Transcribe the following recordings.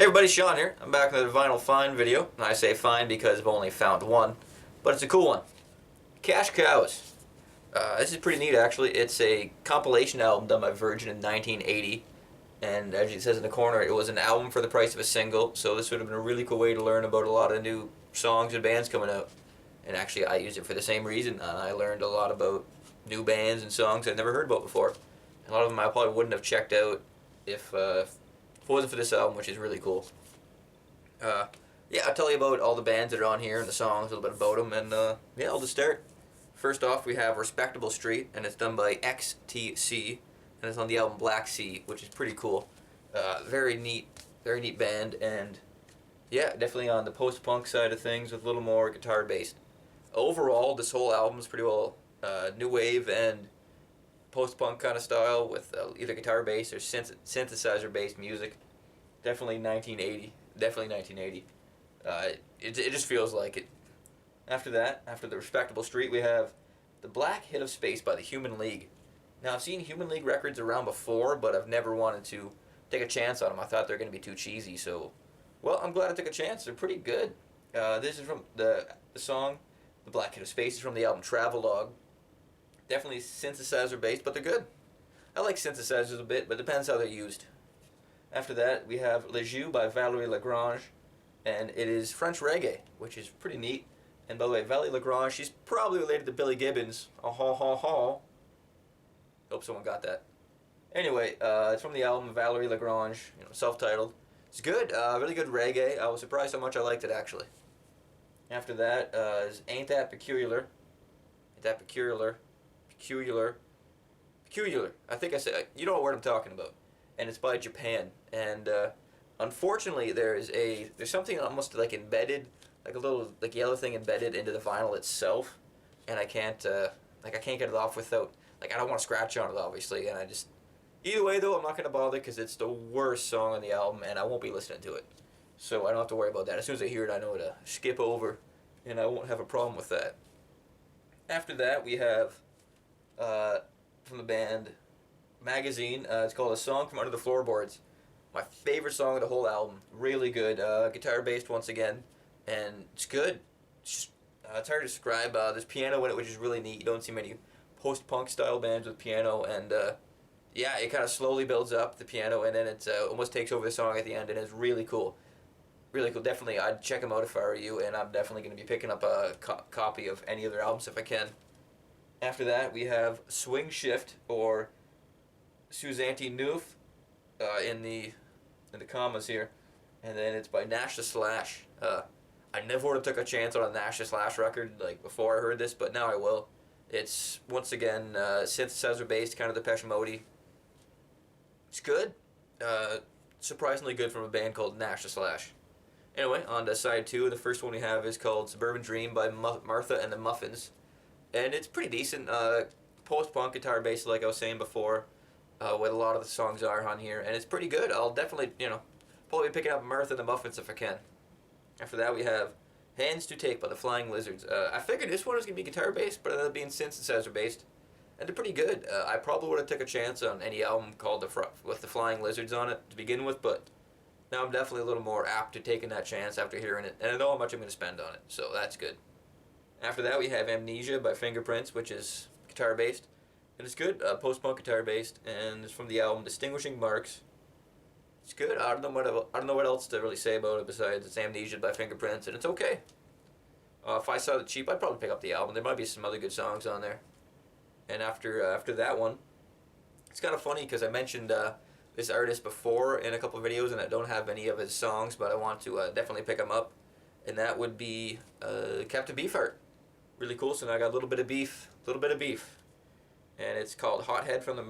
Everybody, Sean here. I'm back with another vinyl find video, and I say find because I've only found one, but it's a cool one. Cash Cows. This is pretty neat, actually. It's a compilation album done by Virgin in 1980, and as it says in the corner, it was an album for the price of a single, so this would have been a really cool way to learn about a lot of new songs and bands coming out. And actually, I used it for the same reason, and I learned a lot about new bands and songs I'd never heard about before. A lot of them I probably wouldn't have checked out if it wasn't for this album, which is really cool. Yeah, I'll tell you about all the bands that are on here and the songs, a little bit about them, and yeah, I'll just start. First off, we have Respectable Street, and it's done by XTC, and it's on the album Black Sea, which is pretty cool. Very neat band, and yeah, definitely on the post-punk side of things with a little more guitar-based. Overall, this whole album is pretty well new wave and post-punk kind of style with either guitar-based or synthesizer-based music. Definitely 1980. Definitely 1980. It just feels like it. After that, after the Respectable Street, we have The Black Hit of Space by the Human League. Now, I've seen Human League records around before, but I've never wanted to take a chance on them. I thought they were going to be too cheesy, so... Well, I'm glad I took a chance. They're pretty good. This is from the song, The Black Hit of Space, is from the album Travelogue. Definitely synthesizer-based, but they're good. I like synthesizers a bit, but it depends how they're used. After that, we have Le Jeu by Valerie LaGrange, and it is French reggae, which is pretty neat. And by the way, Valerie LaGrange, she's probably related to Billy Gibbons. Ha ha ha. Hope someone got that. Anyway, it's from the album Valerie LaGrange, self-titled. It's good, really good reggae. I was surprised how much I liked it, actually. After that is Ain't That Peculiar. Ain't That Peculiar. Peculiar. I think I said, you know what word I'm talking about. And it's by Japan. And unfortunately, there's something almost like embedded, like a little like yellow thing embedded into the vinyl itself, and I can't get it off without, I don't want to scratch on it, obviously, and either way though, I'm not gonna bother because it's the worst song on the album, and I won't be listening to it, so I don't have to worry about that. As soon as I hear it, I know to skip over, and I won't have a problem with that. After that, we have from the band Magazine. It's called A Song from Under the Floorboards. My favorite song of the whole album. Really good. Guitar based once again. And it's good. It's just it's hard to describe. There's piano in it, which is really neat. You don't see many post-punk style bands with piano. And yeah, it kind of slowly builds up, the piano, and then it almost takes over the song at the end, and it's really cool. Really cool. Definitely, I'd check them out if I were you, and I'm definitely going to be picking up a copy of any of their albums if I can. After that, we have Swing Shift, or Suzanne Neuf, in the commas here, and then it's by Nash the Slash. I never would have took a chance on a Nash the Slash record before I heard this, but now I will. It's once again synthesizer based, kind of Depeche Mode. It's good, surprisingly good from a band called Nash the Slash. Anyway, on to side two. The first one we have is called Suburban Dream by Martha and the Muffins, and it's pretty decent. Post-punk guitar based, like I was saying before. What a lot of the songs are on here, and it's pretty good. I'll definitely, probably be picking up Martha and the Muffins if I can. After that, we have Hands to Take by the Flying Lizards. I figured this one was going to be guitar-based, but it ended up being synthesizer-based, and they're pretty good. I probably would have took a chance on any album called with the Flying Lizards on it to begin with, but now I'm definitely a little more apt to taking that chance after hearing it, and I know how much I'm going to spend on it, so that's good. After that, we have Amnesia by Fingerprints, which is guitar-based. And it's good, post-punk guitar-based, and it's from the album Distinguishing Marks. It's good. I don't know what else to really say about it besides it's Amnesia by Fingerprints, and it's okay. If I saw it cheap, I'd probably pick up the album. There might be some other good songs on there. And after that one, it's kind of funny because I mentioned this artist before in a couple of videos, and I don't have any of his songs, but I want to definitely pick him up, and that would be Captain Beefheart. Really cool. So now I got a little bit of beef. And it's called Hothead from the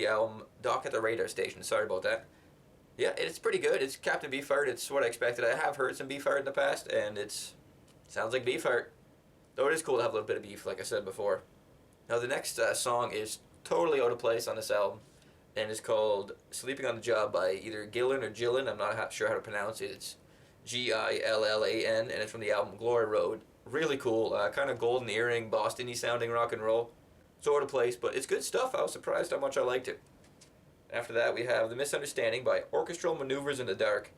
album Dock at the Radar Station. Sorry about that. Yeah, it's pretty good. It's Captain Beefheart. It's what I expected. I have heard some Beefheart in the past, and it sounds like Beefheart. Though it is cool to have a little bit of beef, like I said before. Now the next song is totally out of place on this album, and it's called Sleeping on the Job by either Gillan or Gillan. I'm not sure how to pronounce it. It's Gillan, and it's from the album Glory Road. Really cool, kind of golden earring, Boston-y sounding rock and roll. It's out of place, but it's good stuff. I was surprised how much I liked it. After that, we have The Misunderstanding by Orchestral Maneuvers in the Dark.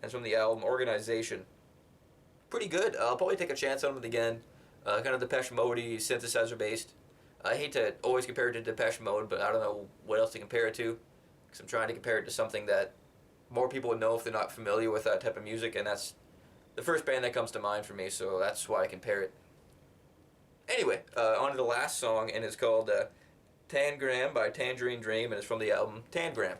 That's from the album Organization. Pretty good. I'll probably take a chance on it again. Kind of Depeche Mode-y, synthesizer based. I hate to always compare it to Depeche Mode, but I don't know what else to compare it to. Because I'm trying to compare it to something that more people would know if they're not familiar with that type of music, and that's the first band that comes to mind for me, so that's why I compare it. Anyway, on to the last song, and it's called Tangram by Tangerine Dream, and it's from the album Tangram.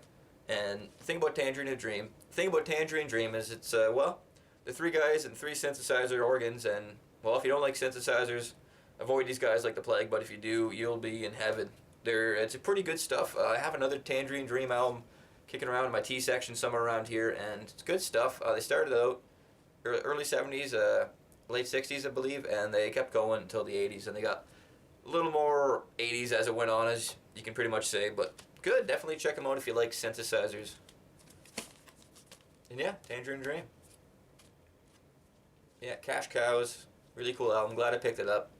And the thing about Tangerine Dream is it's, well, the three guys and three synthesizer organs, and, well, if you don't like synthesizers, avoid these guys like the plague, but if you do, you'll be in heaven. It's a pretty good stuff. I have another Tangerine Dream album kicking around in my T section somewhere around here, and it's good stuff. They started out early 70s, late 60s, I believe, and they kept going until the 80s, and they got a little more 80s as it went on, as you can pretty much say, but good. Definitely check them out if you like synthesizers. And yeah, Tangerine Dream. Yeah, Cash Cows, really cool album. Glad I picked it up.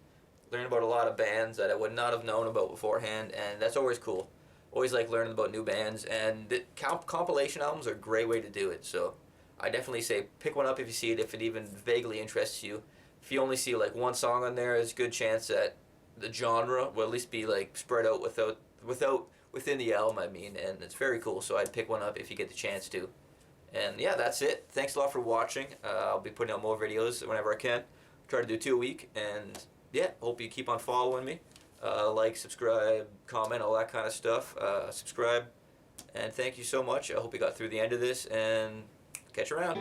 Learned about a lot of bands that I would not have known about beforehand, and that's always cool. Always like learning about new bands, and the compilation albums are a great way to do it, so I definitely say pick one up if you see it, if it even vaguely interests you. If you only see like one song on there, there's a good chance that the genre will at least be like spread out within the album, I mean, and it's very cool, so I'd pick one up if you get the chance to. And yeah, that's it. Thanks a lot for watching. I'll be putting out more videos whenever I can. Try to do 2 a week, and yeah, hope you keep on following me. Like, subscribe, comment, all that kind of stuff. Subscribe, and thank you so much. I hope you got through the end of this, and catch you around.